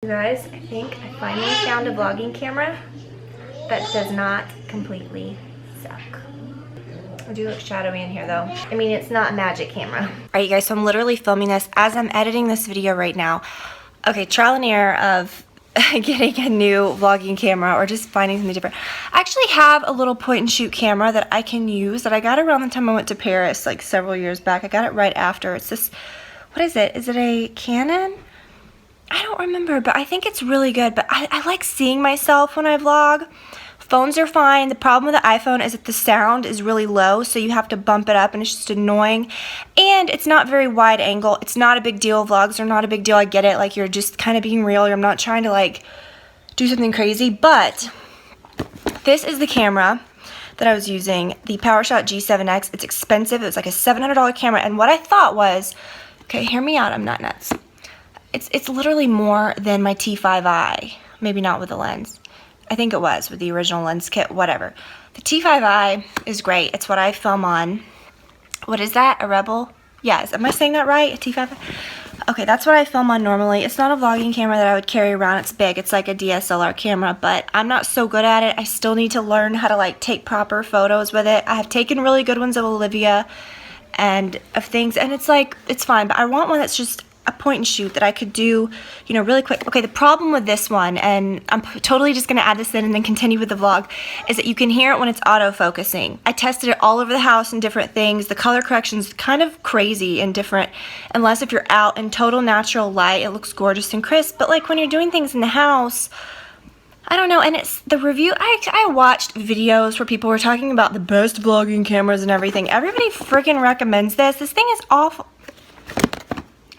Guys, I think I finally found a vlogging camera that does not completely suck. I do look shadowy in here though. I mean, it's not a magic camera. Alright you guys, so I'm literally filming this as I'm editing this video right now. Okay, trial and error of getting a new vlogging camera or just finding something different. I actually have a little point and shoot camera that I can use that I got around the time I went to Paris like several years back. I got it right after. It's this, what is it? Is it a Canon? I don't remember, but I think it's really good. But I like seeing myself when I vlog. Phones are fine. The problem with the iPhone is that the sound is really low, so you have to bump it up, and it's just annoying. And it's not very wide angle. It's not a big deal. Vlogs are not a big deal. I get it. Like, you're just kind of being real. I'm not trying to, like, do something crazy. But this is the camera that I was using, the PowerShot G7X. It's expensive. It was like a $700 camera. And what I thought was, okay, hear me out. I'm not nuts. It's literally more than my T5i. Maybe not with the lens. I think it was with the original lens kit, whatever. The T5i is great. It's what I film on. What is that? A Rebel? Yes. Am I saying that right? A T5i? Okay, that's what I film on normally. It's not a vlogging camera that I would carry around. It's big. It's like a DSLR camera, but I'm not so good at it. I still need to learn how to like take proper photos with it. I have taken really good ones of Olivia and of things, and it's like, it's fine, but I want one that's just a point and shoot that I could do, you know, really quick. Okay, the problem with this one, and I'm totally just going to add this in and then continue with the vlog, is that you can hear it when it's auto-focusing. I tested it all over the house and different things. The color correction's kind of crazy and different, unless if you're out in total natural light, it looks gorgeous and crisp, but like when you're doing things in the house, I don't know. And it's the review, I watched videos where people were talking about the best vlogging cameras and everything. Everybody freaking recommends this. This thing is awful.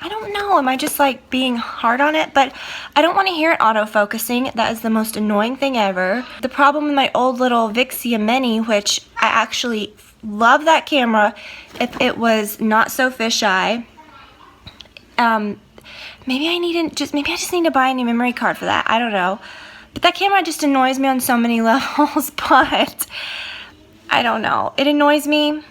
I don't know, am I just like being hard on it? But I don't want to hear it autofocusing. That is the most annoying thing ever. The problem with my old little Vixia Mini, which I actually love that camera if it was not so fisheye. Maybe I just need to buy a new memory card for that. I don't know. But that camera just annoys me on so many levels, but I don't know. It annoys me.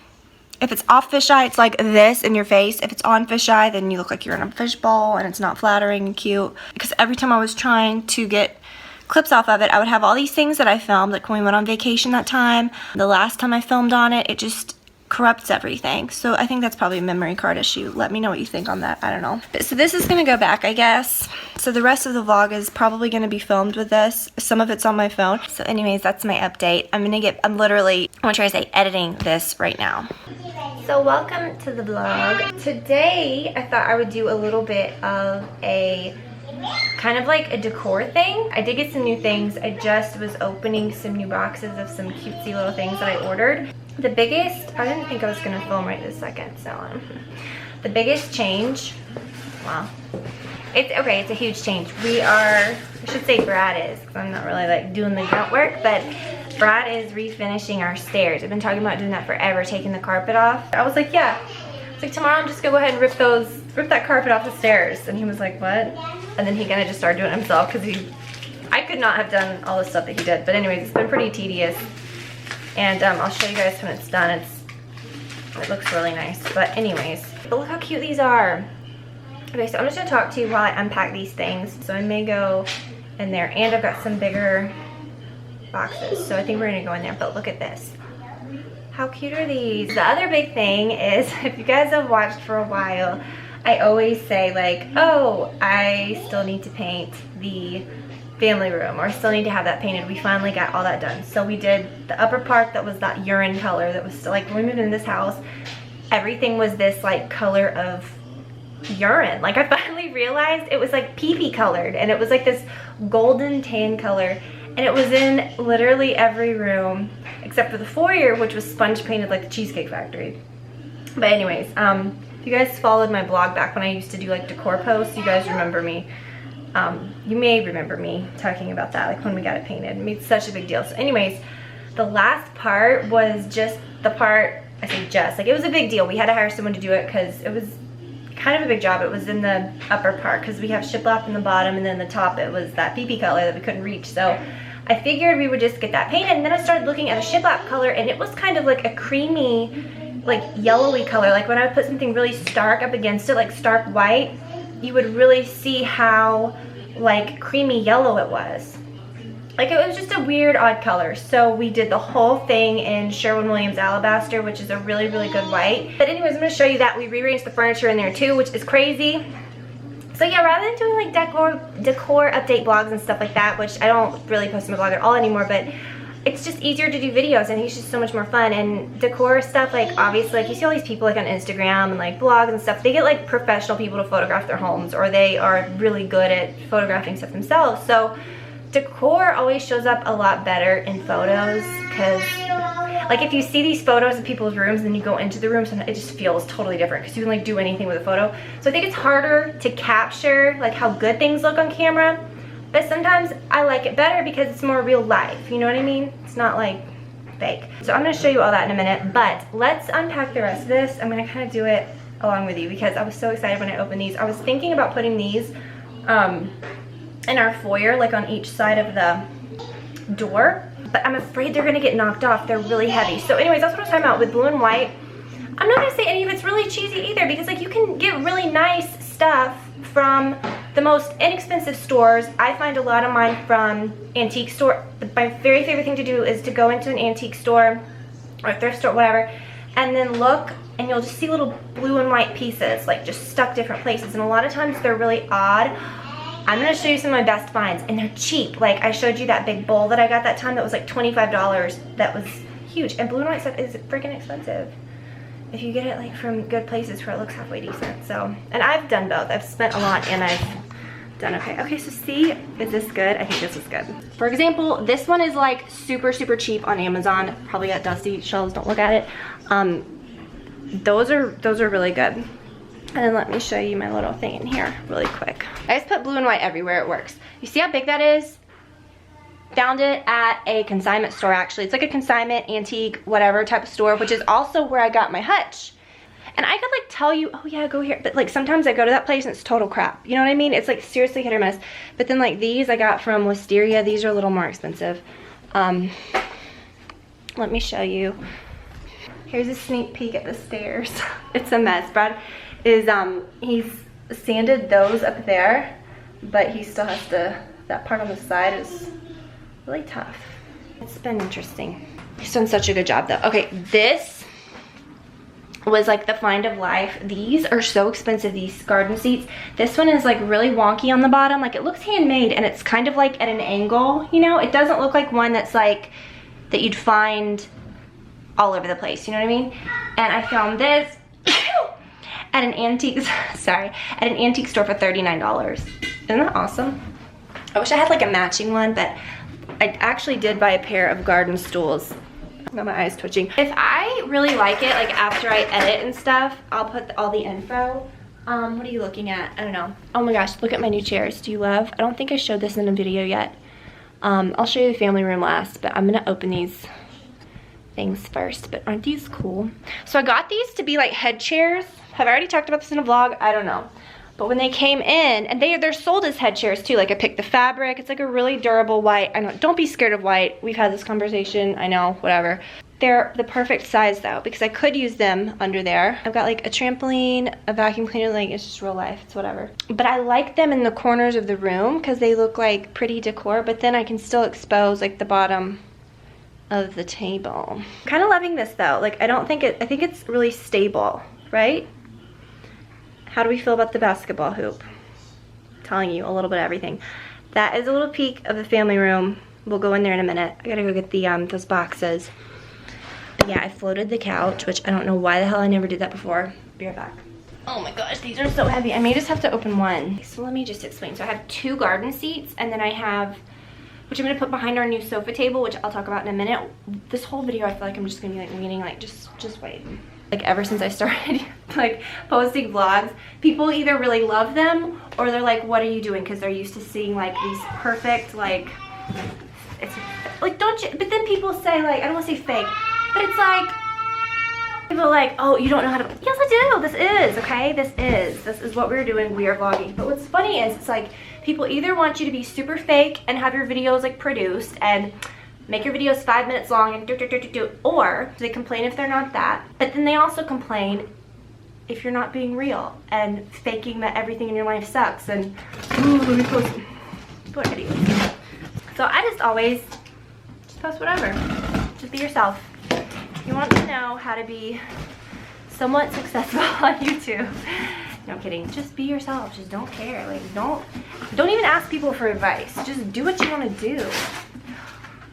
If it's off fisheye, it's like this in your face. If it's on fisheye, then you look like you're in a fishbowl and it's not flattering and cute. Because every time I was trying to get clips off of it, I would have all these things that I filmed, like when we went on vacation that time. The last time I filmed on it, it just corrupts everything. So I think that's probably a memory card issue. Let me know what you think on that. I don't know. So this is going to go back, I guess. So the rest of the vlog is probably going to be filmed with this. Some of it's on my phone. So anyways, that's my update. I'm literally, I want to try to say, editing this right now. So welcome to the vlog. Today, I thought I would do a little bit of a kind of like a decor thing. I did get some new things. I just was opening some new boxes of some cutesy little things that I ordered. The biggest, I didn't think I was gonna film right this second, so the biggest change, wow. It's okay, it's a huge change. I should say Brad is, because I'm not really like doing the grunt work, but Brad is refinishing our stairs. I've been talking about doing that forever, taking the carpet off. I was like, yeah. It's like, tomorrow I'm just gonna go ahead and rip that carpet off the stairs. And he was like, what? And then he kind of just started doing it himself because I could not have done all the stuff that he did. But anyways, it's been pretty tedious. And I'll show you guys when it's done. It looks really nice. But anyways, but look how cute these are. Okay, so I'm just gonna talk to you while I unpack these things. So I may go in there, and I've got some bigger boxes. So I think we're gonna go in there, but look at this. How cute are these? The other big thing is, if you guys have watched for a while, I always say like, oh, I still need to paint the family room, or I still need to have that painted. We finally got all that done. So we did the upper part that was that urine color that was still like, when we moved into this house, everything was this like color of urine. Like I finally realized it was like pee-pee colored, and it was like this golden tan color, and it was in literally every room except for the foyer, which was sponge painted like the Cheesecake Factory. But anyways, if you guys followed my blog back when I used to do like decor posts, you guys remember me. You may remember me talking about that, like when we got it painted. It made such a big deal. So anyways, the last part was just the part, I say just, like it was a big deal. We had to hire someone to do it because it was kind of a big job. It was in the upper part because we have shiplap in the bottom, and then the top it was that pee-pee color that we couldn't reach. So I figured we would just get that painted, and then I started looking at a shiplap color, and it was kind of like a creamy, like yellowy color. Like when I would put something really stark up against it, like stark white, you would really see how like creamy yellow it was. Like, it was just a weird, odd color. So we did the whole thing in Sherwin-Williams Alabaster, which is a really, really good white. But anyways, I'm gonna show you that. We rearranged the furniture in there too, which is crazy. So yeah, rather than doing like decor update vlogs and stuff like that, which I don't really post on my blog at all anymore, but it's just easier to do videos and he's just so much more fun. And decor stuff, like obviously, like you see all these people like on Instagram and like blogs and stuff, they get like professional people to photograph their homes, or they are really good at photographing stuff themselves. So decor always shows up a lot better in photos, because like if you see these photos of people's rooms and then you go into the room, it just feels totally different because you can like do anything with a photo. So I think it's harder to capture like how good things look on camera, but sometimes I like it better because it's more real life, you know what I mean? It's not like fake. So I'm gonna show you all that in a minute, but let's unpack the rest of this. I'm gonna kind of do it along with you because I was so excited when I opened these. I was thinking about putting these in our foyer, like on each side of the door, but I'm afraid they're gonna get knocked off. They're really heavy. So anyways, that's what I was talking about with blue and white. I'm not gonna say any of it's really cheesy either, because like you can get really nice stuff from the most inexpensive stores. I find a lot of mine from antique store. My very favorite thing to do is to go into an antique store or a thrift store, whatever, and then look, and you'll just see little blue and white pieces like just stuck different places, and a lot of times they're really odd. I'm gonna show you some of my best finds, and they're cheap. Like I showed you that big bowl that I got that time that was like $25. That was huge. And blue and white stuff is freaking expensive if you get it like from good places where it looks halfway decent. So, and I've done both. I've spent a lot and I've done okay. Okay, so see, is this good? I think this is good. For example, this one is like super, super cheap on Amazon. Probably got dusty shelves, don't look at it. Those are really good. And then let me show you my little thing in here really quick. I just put blue and white everywhere, it works. You see how big that is? Found it at a consignment store actually. It's like a consignment, antique, whatever type of store, which is also where I got my hutch. And I could like tell you, oh yeah, go here. But like sometimes I go to that place and it's total crap. You know what I mean? It's like seriously hit or miss. But then like these I got from Wisteria. These are a little more expensive. Let me show you. Here's a sneak peek at the stairs. It's a mess. Brad is he's sanded those up there, but he still has to, that part on the side is really tough. It's been interesting. He's done such a good job though. Okay, this was like the find of life. These are so expensive, these garden seats. This one is like really wonky on the bottom. Like it looks handmade and it's kind of like at an angle, you know? It doesn't look like one that's like, that you'd find all over the place, you know what I mean? And I found this at an antique, sorry, at an antique store for $39. Isn't that awesome? I wish I had like a matching one, but I actually did buy a pair of garden stools. I got my eyes twitching. If I really like it, like after I edit and stuff, I'll put all the info. What are you looking at? I don't know. Oh my gosh, look at my new chairs. Do you love? I don't think I showed this in a video yet. I'll show you the family room last, but I'm gonna open these things first. But aren't these cool? So I got these to be like head chairs. Have I already talked about this in a vlog? I don't know. But when they came in, and they're sold as head chairs too. Like I picked the fabric. It's like a really durable white. I know, don't be scared of white. We've had this conversation. I know, whatever. They're the perfect size though, because I could use them under there. I've got like a trampoline, a vacuum cleaner, like it's just real life, it's whatever. But I like them in the corners of the room because they look like pretty decor, but then I can still expose like the bottom of the table. Kind of loving this though. Like I think it's really stable, right? How do we feel about the basketball hoop? Telling you a little bit of everything. That is a little peek of the family room. We'll go in there in a minute. I gotta go get the those boxes. But yeah, I floated the couch, which I don't know why the hell I never did that before. Be right back. Oh my gosh, these are so heavy. I may just have to open one. So let me just explain. So I have 2 garden seats, and then I have, which I'm gonna put behind our new sofa table, which I'll talk about in a minute. This whole video, I feel like I'm just gonna be like leaning, like just wait. Like ever since I started like posting vlogs, people either really love them or they're like, what are you doing? Because they're used to seeing like these perfect, like, it's like, don't you, but then people say like, I don't want to say fake, but it's like, people are like, oh, you don't know how to, yes I do, this is, okay, this is what we're doing, we are vlogging. But what's funny is, it's like, people either want you to be super fake and have your videos like produced and make your videos 5 minutes long and or they complain if they're not that, but then they also complain if you're not being real and faking that everything in your life sucks. And ooh, let me close. People are idiots. So I just always just post whatever. Just be yourself. If you want to know how to be somewhat successful on YouTube. No, I'm kidding. Just be yourself. Just don't care. Like, don't even ask people for advice. Just do what you want to do.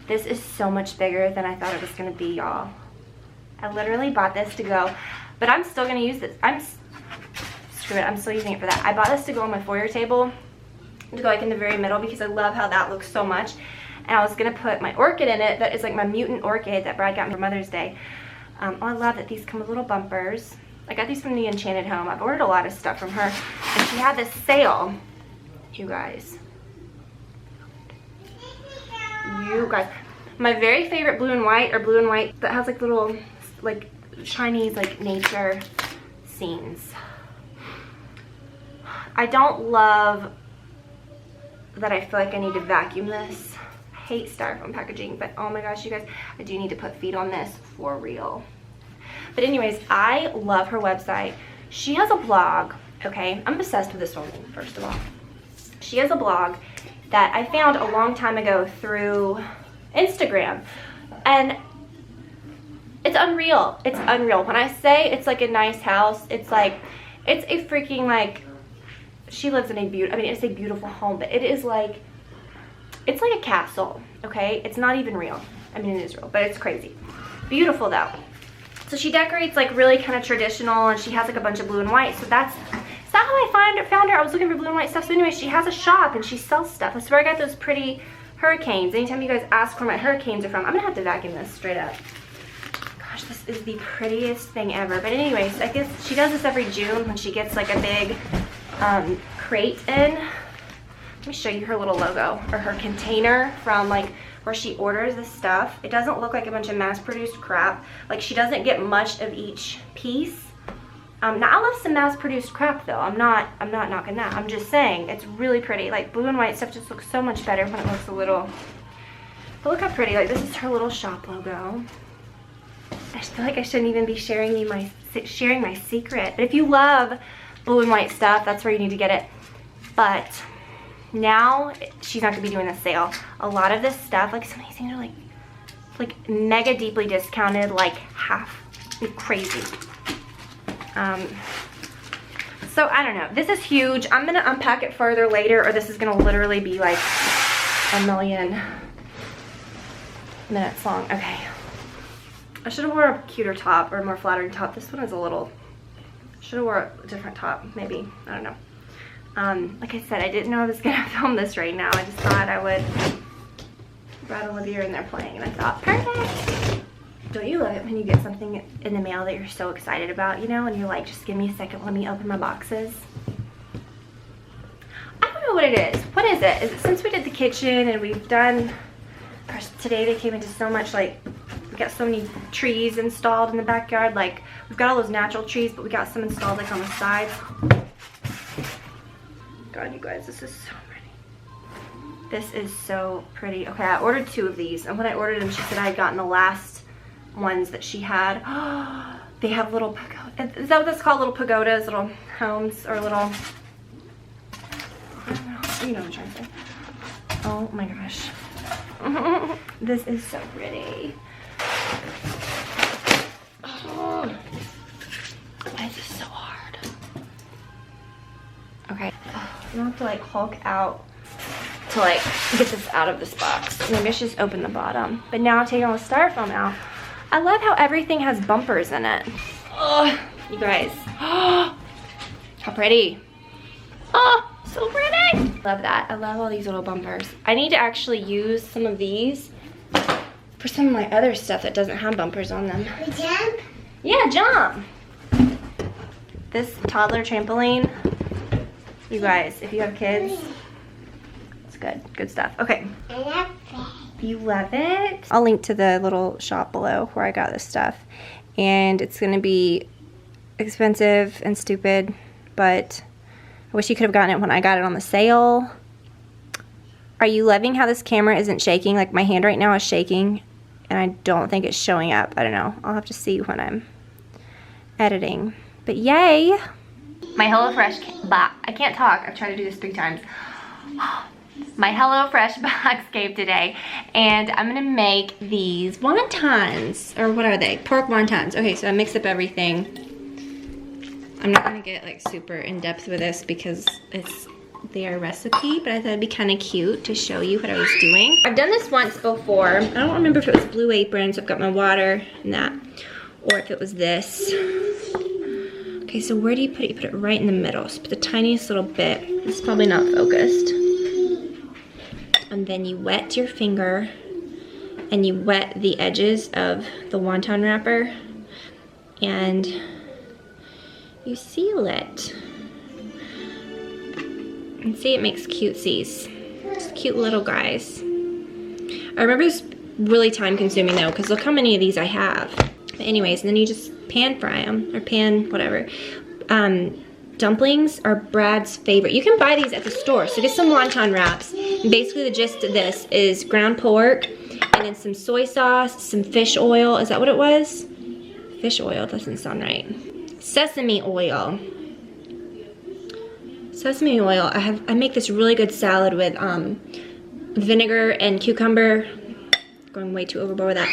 This is so much bigger than I thought it was going to be, y'all. I literally bought this to go, but I'm still going to use this. Screw it. I'm still using it for that. I bought this to go on my foyer table, to go like in the very middle, because I love how that looks so much. And I was going to put my orchid in it. That is like my mutant orchid that Brad got me for Mother's Day. Oh, I love that these come with little bumpers. I got these from the Enchanted Home. I've ordered a lot of stuff from her. And she had this sale. You guys. My very favorite blue and white, or blue and white that has like little like Chinese like nature scenes. I don't love that I feel like I need to vacuum this. I hate styrofoam packaging, but oh my gosh, you guys, I do need to put feet on this for real. But anyways, I love her website. She has a blog, okay? I'm obsessed with this woman, first of all. She has a blog that I found a long time ago through Instagram, and it's unreal. It's unreal. When I say it's like a nice house, it's like, it's a freaking like, she lives in a it's a beautiful home, but it is like, it's like a castle, okay? It's not even real. I mean, it is real, but it's crazy. Beautiful though. So she decorates like really kind of traditional, and she has like a bunch of blue and white. So that's how I found her. I was looking for blue and white stuff. So anyway, she has a shop and she sells stuff. That's where I got those pretty hurricanes. Anytime you guys ask where my hurricanes are from, I'm gonna have to vacuum this straight up. Gosh, this is the prettiest thing ever. But anyways, I guess she does this every June when she gets like a big crate in. Let me show you her little logo, or her container from like where she orders this stuff. It doesn't look like a bunch of mass-produced crap. Like, she doesn't get much of each piece. Now I love some mass-produced crap though. I'm not knocking that. I'm just saying it's really pretty. Like, blue and white stuff just looks so much better when it looks a little. But look how pretty. Like, this is her little shop logo. I feel like I shouldn't even be sharing my secret. But if you love blue and white stuff, that's where you need to get it. But now she's not gonna be doing a sale. A lot of this stuff, like some of these things are like mega deeply discounted, like half. Crazy. So I don't know. This is huge. I'm gonna unpack it further later, or this is gonna literally be like a million minutes long. Okay. I should have wore a cuter top, or a more flattering top. This one is a little, should have wore a different top, maybe. I don't know. Like I said, I didn't know I was gonna film this right now. I just thought I would rattle the beer in there playing, and I thought, perfect. Don't you love it when you get something in the mail that you're so excited about, you know, and you're like, just give me a second, let me open my boxes. I don't know what it is. What is it? Is it since we did the kitchen and we've done, gosh, today they came into so much, like, we got so many trees installed in the backyard. Like, we've got all those natural trees, but we got some installed like on the sides. God, you guys, this is so pretty. This is so pretty. Okay, I ordered 2 of these, and when I ordered them, she said I had gotten the last ones that she had. They have little pagodas. Is that what that's called? Little pagodas, little homes, or little, I don't know. You know what I'm trying to say. Oh my gosh. This is so pretty. Oh, why is this so hard? Okay. I'm gonna have to like Hulk out to like get this out of this box. Maybe I should just open the bottom. But now I'm taking all the styrofoam out. I love how everything has bumpers in it. Oh, you guys. Oh, how pretty. Oh, so pretty. Love that. I love all these little bumpers. I need to actually use some of these for some of my other stuff that doesn't have bumpers on them. Jump? Yeah, jump. This toddler trampoline, you guys, if you have kids, it's good. Good stuff. Okay. I love it. You love it? I'll link to the little shop below where I got this stuff. And it's going to be expensive and stupid, but I wish you could have gotten it when I got it on the sale. Are you loving how this camera isn't shaking? Like, my hand right now is shaking, and I don't think it's showing up. I don't know. I'll have to see when I'm editing. But yay! My HelloFresh, I can't talk. I've tried to do this 3 times. my HelloFresh box came today, and I'm gonna make these wontons, or what are they? Pork wontons. Okay, so I mixed up everything. I'm not gonna get like super in depth with this because it's their recipe, but I thought it'd be kind of cute to show you what I was doing. I've done this once before. I don't remember if it was Blue Apron, so I've got my water and that, or if it was this. Okay, so where do you put it? You put it right in the middle. So put the tiniest little bit. It's probably not focused. And then you wet your finger and you wet the edges of the wonton wrapper and you seal it. And see, it makes cutesies. Just cute little guys. I remember this really time consuming though, because look how many of these I have. But anyways, and then you just pan fry them, or pan whatever. Dumplings are Brad's favorite. You can buy these at the store. So get some wonton wraps. And basically the gist of this is ground pork, and then some soy sauce, some fish oil. Is that what it was? Fish oil doesn't sound right. Sesame oil. Sesame oil. I make this really good salad with vinegar and cucumber. Going way too overboard with that.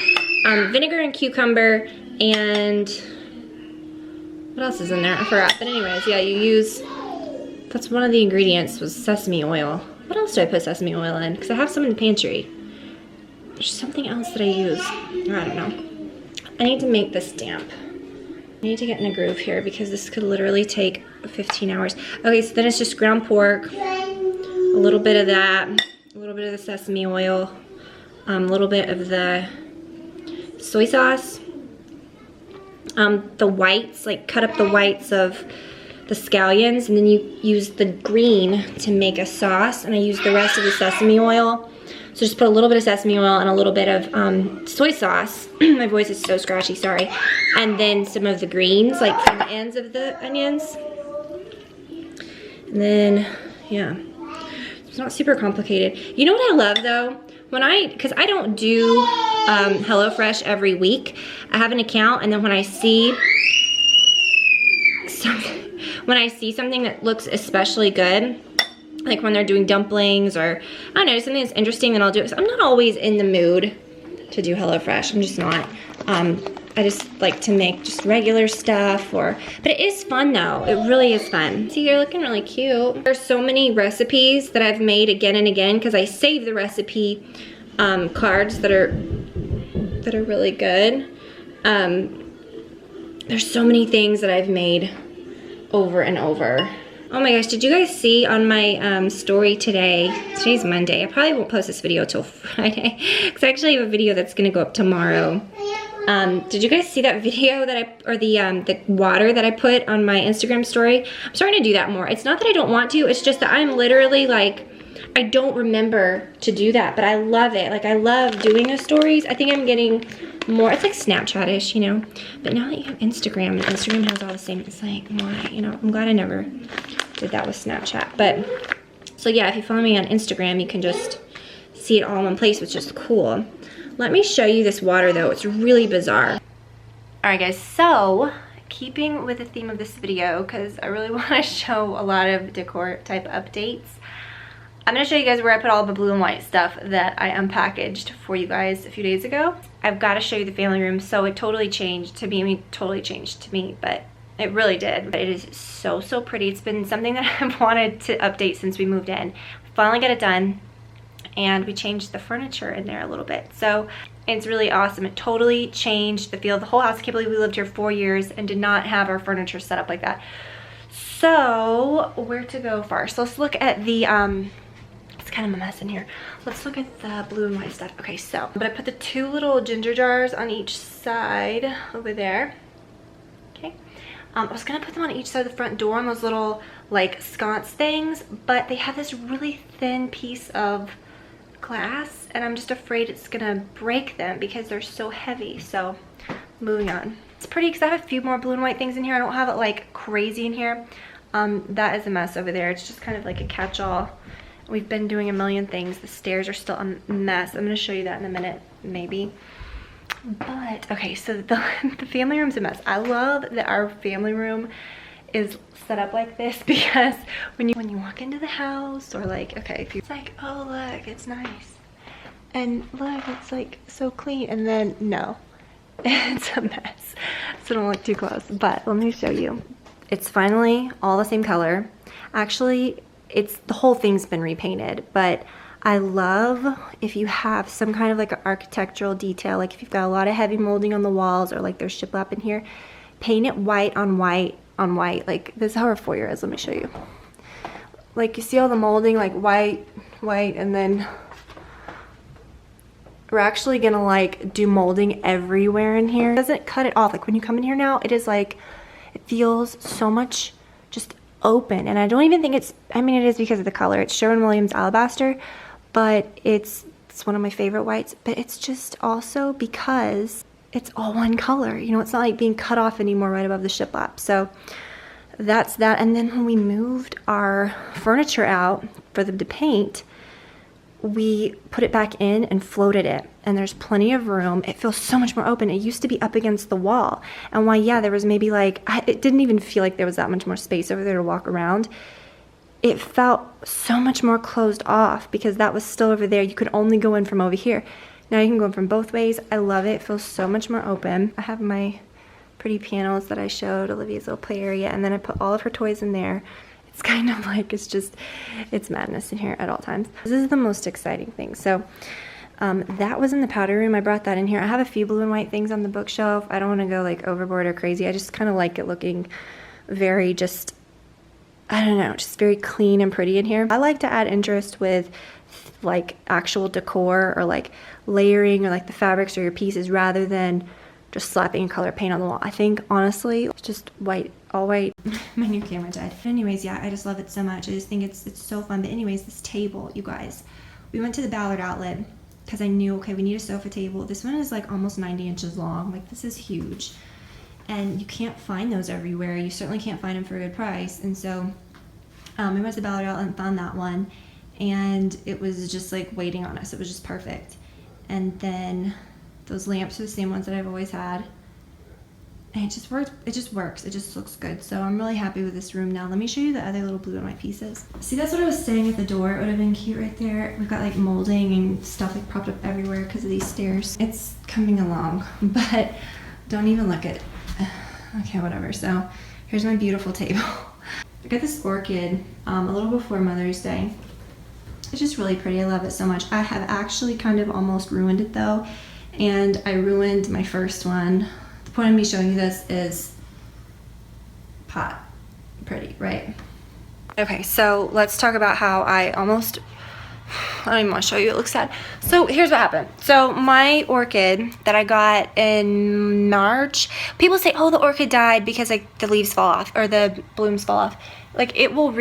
Vinegar and cucumber and what else is in there? I forgot. But anyways, yeah, you use, that's one of the ingredients was sesame oil. What else do I put sesame oil in? Because I have some in the pantry. There's something else that I use. I don't know. I need to make this stamp. I need to get in a groove here because this could literally take 15 hours. Okay, so then it's just ground pork, a little bit of that, a little bit of the sesame oil, a little bit of the soy sauce, the whites, like cut up the whites of the scallions, and then you use the green to make a sauce, and I use the rest of the sesame oil. So just put a little bit of sesame oil and a little bit of soy sauce. My voice is so scratchy, sorry. And then some of the greens, like from the ends of the onions. And then, yeah, it's not super complicated. You know what I love though? Because I don't do HelloFresh every week. I have an account, and then when I see something that looks especially good, like when they're doing dumplings or, I don't know, something that's interesting, then I'll do it. So I'm not always in the mood to do HelloFresh. I'm just not. I just like to make just regular stuff, but it is fun though. It really is fun. See, you're looking really cute. There's so many recipes that I've made again and again because I save the recipe cards that are really good. There's so many things that I've made over and over. Oh my gosh, did you guys see on my story today? Today's Monday. I probably won't post this video till Friday because I actually have a video that's gonna go up tomorrow. Did you guys see that video that the water that I put on my Instagram story? I'm starting to do that more. It's not that I don't want to, it's just that I'm literally like, I don't remember to do that, but I love it. Like, I love doing those stories. I think I'm getting more, it's like Snapchat-ish, you know? But now that you have Instagram, and Instagram has all the same, it's like, why? You know, I'm glad I never did that with Snapchat. But, so yeah, if you follow me on Instagram, you can just see it all in one place, which is cool. Let me show you this water though, it's really bizarre. All right guys, so keeping with the theme of this video, because I really want to show a lot of decor type updates, I'm going to show you guys where I put all the blue and white stuff that I unpackaged for you guys a few days ago. I've got to show you the family room, so it totally changed to me. I mean, totally changed to me, but it really did. But it is so, so pretty. It's been something that I've wanted to update since we moved in. Finally got it done, and we changed the furniture in there a little bit. So it's really awesome. It totally changed the feel of the whole house. I can't believe we lived here 4 years and did not have our furniture set up like that. So where to go first? Let's look at the, it's kind of a mess in here. Let's look at the blue and white stuff. Okay, so I'm gonna put the 2 little ginger jars on each side over there. Okay. I was gonna put them on each side of the front door on those little like sconce things, but they have this really thin piece of glass and I'm just afraid it's gonna break them because they're so heavy. So moving on. It's pretty because I have a few more blue and white things in here. I don't have it like crazy in here. That is a mess over there. It's just kind of like a catch-all. We've been doing a million things. The stairs are still a mess. I'm gonna show you that in a minute, maybe. But, okay, so the family room's a mess. I love that our family room is set up like this because when you walk into the house, or like, okay, if it's like, oh look, it's nice, and look, it's like so clean, and then no, it's a mess. So don't look too close, but let me show you. It's finally all the same color. Actually, the whole thing's been repainted, but I love if you have some kind of like an architectural detail, like if you've got a lot of heavy molding on the walls, or like there's shiplap in here, paint it white on white on white. Like this is how our foyer is. Let me show you. Like you see all the molding, like white, and then we're actually gonna like do molding everywhere in here. It doesn't cut it off. Like when you come in here now, it is like, it feels so much just open. And I don't even think it's, I mean, it is because of the color. It's Sherwin-Williams Alabaster, but it's one of my favorite whites, but it's just also because it's all one color. You know, it's not like being cut off anymore right above the shiplap. So that's that. And then when we moved our furniture out for them to paint, we put it back in and floated it, and there's plenty of room. It feels so much more open. It used to be up against the wall, and while yeah, there was maybe like, it didn't even feel like there was that much more space over there to walk around. It felt so much more closed off because that was still over there. You could only go in from over here. Now you can go in from both ways. I love it. It feels so much more open. I have my pretty pianos that I showed, Olivia's little play area, and then I put all of her toys in there. It's kind of like, it's madness in here at all times. This is the most exciting thing. So that was in the powder room. I brought that in here. I have a few blue and white things on the bookshelf. I don't want to go like overboard or crazy. I just kind of like it looking very just, I don't know, just very clean and pretty in here. I like to add interest with like actual decor, or like layering, or like the fabrics or your pieces, rather than just slapping color paint on the wall. I think honestly, it's just white, all white. My new camera died. But anyways, yeah, I just love it so much. I just think it's so fun. But anyways, this table, you guys, we went to the Ballard outlet because I knew, okay, we need a sofa table. This one is like almost 90 inches long. Like this is huge, and you can't find those everywhere. You certainly can't find them for a good price. And so we went to the Ballard outlet and found that one, and it was just like waiting on us. It was just perfect. And then those lamps are the same ones that I've always had. And it just works. It just looks good. So I'm really happy with this room now. Let me show you the other little blue and white pieces. See, that's what I was saying at the door. It would have been cute right there. We've got like molding and stuff like propped up everywhere because of these stairs. It's coming along, but don't even look at it. Okay, whatever. So here's my beautiful table. I got this orchid a little before Mother's Day. It's just really pretty. I love it so much. I have actually kind of almost ruined it though. And I ruined my first one. The point of me showing you this is pot pretty, right? Okay, so let's talk about how I don't even want to show you, it looks sad. So here's what happened. So my orchid that I got in March, people say, oh, the orchid died because like the leaves fall off or the blooms fall off. Like it will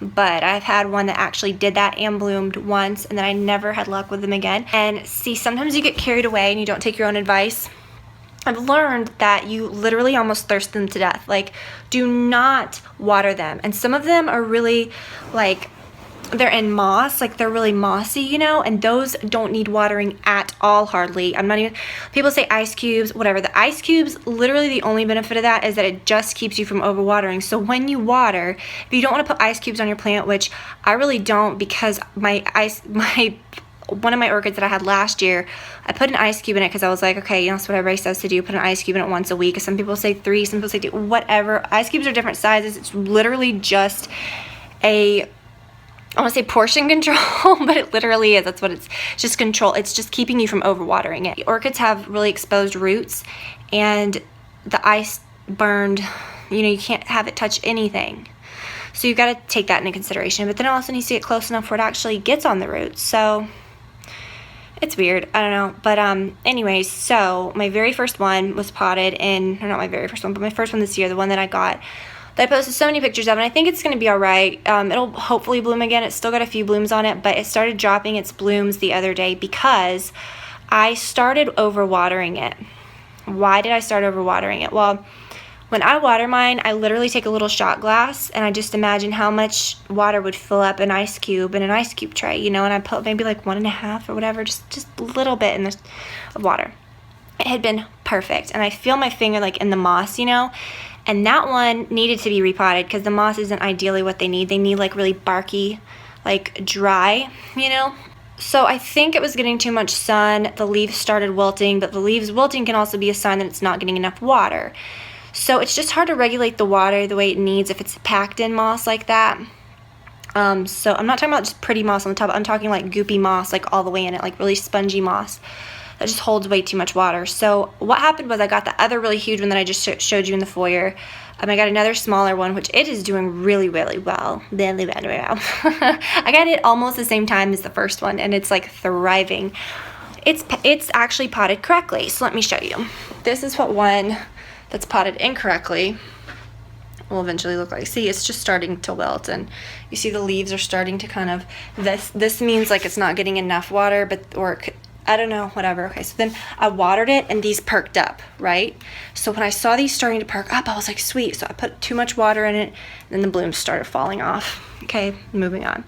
but I've had one that actually did that and bloomed once, and then I never had luck with them again. And see, sometimes you get carried away and you don't take your own advice. I've learned that you literally almost thirst them to death. Like, do not water them. And some of them are really like, they're in moss, like they're really mossy, you know, and those don't need watering at all, hardly. I'm not even, people say ice cubes, whatever. The ice cubes, literally the only benefit of that is that it just keeps you from overwatering. So when you water, if you don't want to put ice cubes on your plant, which I really don't, because one of my orchids that I had last year, I put an ice cube in it because I was like, okay, you know, that's what everybody says to do, put an ice cube in it once a week. Some people say 3, some people say 2, whatever. Ice cubes are different sizes. It's literally just I want to say portion control, but it literally is. That's what it's just control. It's just keeping you from overwatering it. The orchids have really exposed roots, and the ice burned, you know, you can't have it touch anything. So you've got to take that into consideration. But then it also needs to get close enough where it actually gets on the roots. So it's weird. I don't know. But anyways, so my very first one was potted in, or not my very first one, but my first one this year, the one that I got, that I posted so many pictures of, and I think it's going to be all right. It'll hopefully bloom again. It's still got a few blooms on it, but it started dropping its blooms the other day because I started overwatering it. Why did I start overwatering it? Well, when I water mine, I literally take a little shot glass, and I just imagine how much water would fill up an ice cube in an ice cube tray, you know, and I put maybe like 1.5 or whatever, just a little bit in this of water. It had been perfect, and I feel my finger like in the moss, you know, And that one needed to be repotted because the moss isn't ideally what they need. They need like really barky, like dry, you know? So I think it was getting too much sun. The leaves started wilting, but the leaves wilting can also be a sign that it's not getting enough water. So it's just hard to regulate the water the way it needs if it's packed in moss like that. So I'm not talking about just pretty moss on the top. I'm talking like goopy moss, like all the way in it, like really spongy moss that just holds way too much water. So what happened was I got the other really huge one that I just showed you in the foyer. I got another smaller one, which it is doing really, really well. I got it almost the same time as the first one, and it's like thriving. It's actually potted correctly, so let me show you. This is what one that's potted incorrectly will eventually look like. See, it's just starting to wilt, and you see the leaves are starting to kind of, this means like it's not getting enough water, I don't know, whatever. Okay, so then I watered it and these perked up, right? So when I saw these starting to perk up, I was like, sweet. So I put too much water in it, and then the blooms started falling off. Okay, moving on.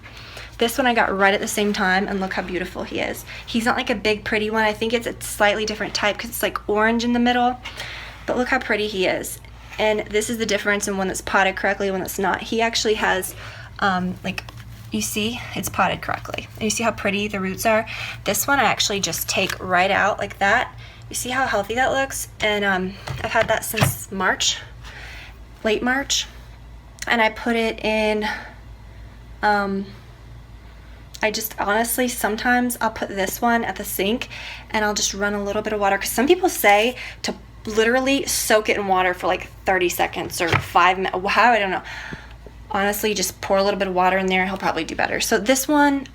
This one I got right at the same time, and look how beautiful he is. He's not like a big pretty one. I think it's a slightly different type because it's like orange in the middle, but look how pretty he is. And this is the difference in one that's potted correctly and one that's not. He actually has like, you see, it's potted correctly. And you see how pretty the roots are? This one I actually just take right out like that. You see how healthy that looks? And I've had that since March, late March. And I put it in, I just honestly, sometimes I'll put this one at the sink and I'll just run a little bit of water. Because some people say to literally soak it in water for like 30 seconds or 5 minutes. How, I don't know. Honestly, just pour a little bit of water in there, he'll probably do better. So this one,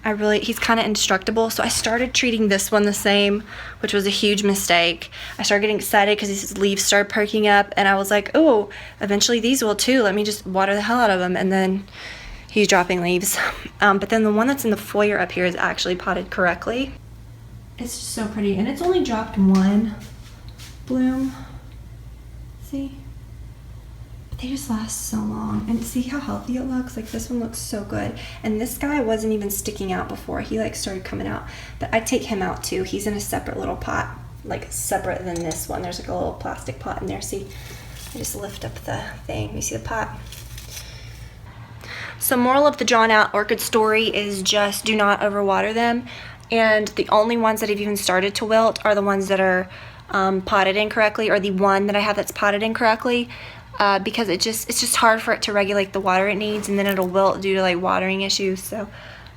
he's kind of indestructible. So I started treating this one the same, which was a huge mistake. I started getting excited because these leaves started perking up, and I was like, oh, eventually these will too. Let me just water the hell out of them. And then he's dropping leaves. But then the one that's in the foyer up here is actually potted correctly. It's just so pretty, and it's only dropped one bloom. See? They just last so long, and see how healthy it looks. Like this one looks so good, and this guy wasn't even sticking out before. He like started coming out, but I take him out too. He's in a separate little pot, like separate than this one. There's like a little plastic pot in there. See, I just lift up the thing. You see the pot? So moral of the drawn out orchid story is just do not overwater them, and the only ones that have even started to wilt are the ones that are potted incorrectly, or the one that I have that's potted incorrectly. Because it's just hard for it to regulate the water it needs, and then it'll wilt due to like watering issues. So,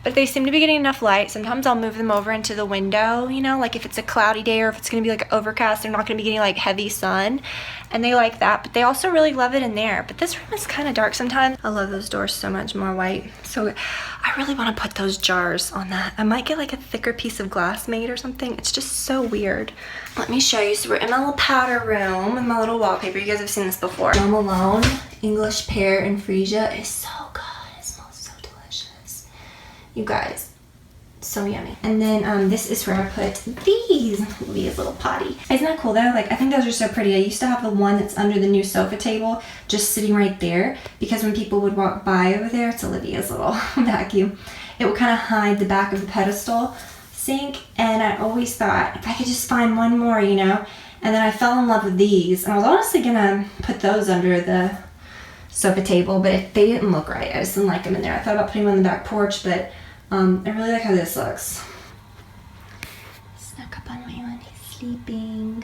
but they seem to be getting enough light. Sometimes I'll move them over into the window, you know, like if it's a cloudy day or if it's gonna be like overcast, they're not gonna be getting like heavy sun, and they like that. But they also really love it in there. But this room is kind of dark sometimes. I love those doors so much more white. So I really want to put those jars on that. I might get like a thicker piece of glass made or something. It's just so weird. Let me show you. So we're in my little powder room with my little wallpaper. You guys have seen this before. Home Alone, English pear and freesia is so good. It smells so delicious. You guys, so yummy. And then this is where I put these little potty. Isn't that cool though? Like, I think those are so pretty. I used to have the one that's under the new sofa table just sitting right there, because when people would walk by over there, it's Olivia's little vacuum, it would kind of hide the back of the pedestal sink. And I always thought if I could just find one more, you know. And then I fell in love with these, and I was honestly gonna put those under the sofa table, but they didn't look right. I just didn't like them in there. I thought about putting them on the back porch, but I really like how this looks. Snuck up on Waylon, he's sleeping.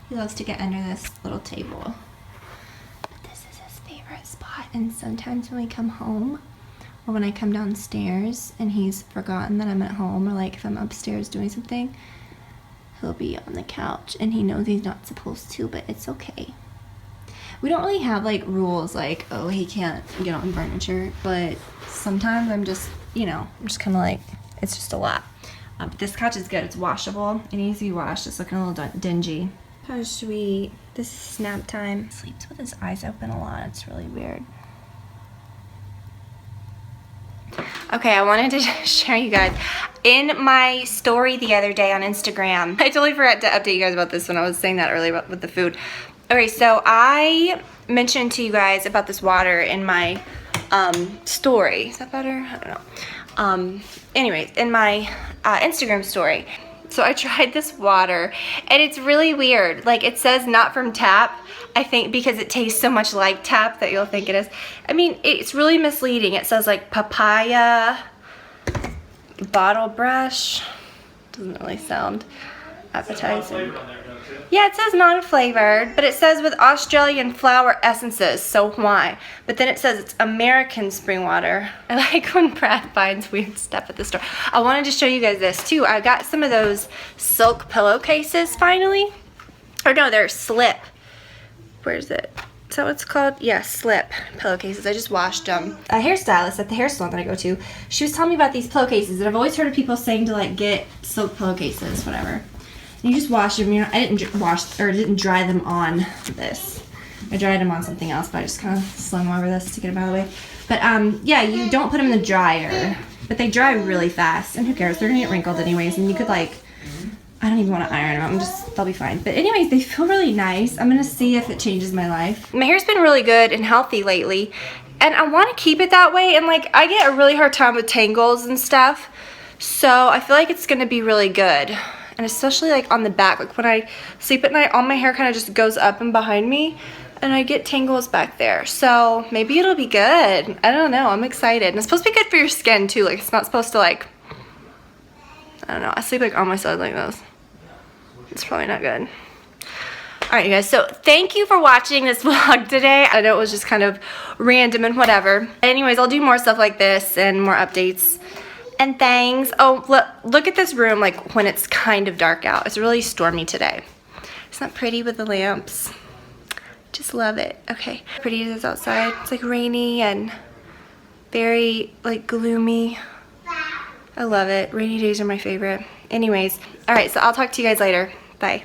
He loves to get under this little table. But this is his favorite spot, and sometimes when we come home, or when I come downstairs and he's forgotten that I'm at home, or like if I'm upstairs doing something, he'll be on the couch, and he knows he's not supposed to, but it's okay. We don't really have like rules like, oh, he can't get on furniture, but sometimes I'm just, you know, I'm just kind of like, it's just a lot. But this couch is good. It's washable. It needs to be washed. It's looking a little dingy. How sweet. This is snap time. He sleeps with his eyes open a lot. It's really weird. Okay, I wanted to share you guys. In my story the other day on Instagram, I totally forgot to update you guys about this when I was saying that earlier with the food. Okay, so I mentioned to you guys about this water in my story. Is that better? I don't know. Anyways, in my Instagram story, So I tried this water, and it's really weird. Like, it says not from tap, I think because it tastes so much like tap that you'll think it is. I mean, it's really misleading. It says like papaya, bottle brush. Doesn't really sound appetizing. Yeah, it says non-flavored, but it says with Australian flower essences, so why? But then it says it's American spring water. I like when Brad finds weird stuff at the store. I wanted to show you guys this too. I got some of those silk pillowcases finally. Or no, they're slip. Where's it? Is that what it's called? Yeah, slip pillowcases. I just washed them. A hairstylist at the hair salon that I go to, she was telling me about these pillowcases, and I've always heard of people saying to like get silk pillowcases, whatever. And you just wash them. You know, I didn't dry them on this. I dried them on something else, but I just kind of slung them over this to get them out of the way. But yeah, you don't put them in the dryer, but they dry really fast, and who cares? They're gonna get wrinkled anyways, and you could like, I don't even want to iron them. They'll be fine. But anyways, they feel really nice. I'm gonna see if it changes my life. My hair's been really good and healthy lately, and I want to keep it that way. And like, I get a really hard time with tangles and stuff, so I feel like it's gonna be really good. And especially like on the back, like when I sleep at night, all my hair kind of just goes up and behind me, and I get tangles back there. So maybe it'll be good. I don't know. I'm excited. And it's supposed to be good for your skin too. Like, it's not supposed to like, I don't know. I sleep like on my side like this. It's probably not good. Alright, you guys, so thank you for watching this vlog today. I know it was just kind of random and whatever. Anyways, I'll do more stuff like this and more updates and things. Oh, look at this room like when it's kind of dark out. It's really stormy today. Isn't that pretty with the lamps? Just love it. Okay, pretty it is outside. It's like rainy and very like gloomy. I love it. Rainy days are my favorite. Anyways, alright, so I'll talk to you guys later. Bye.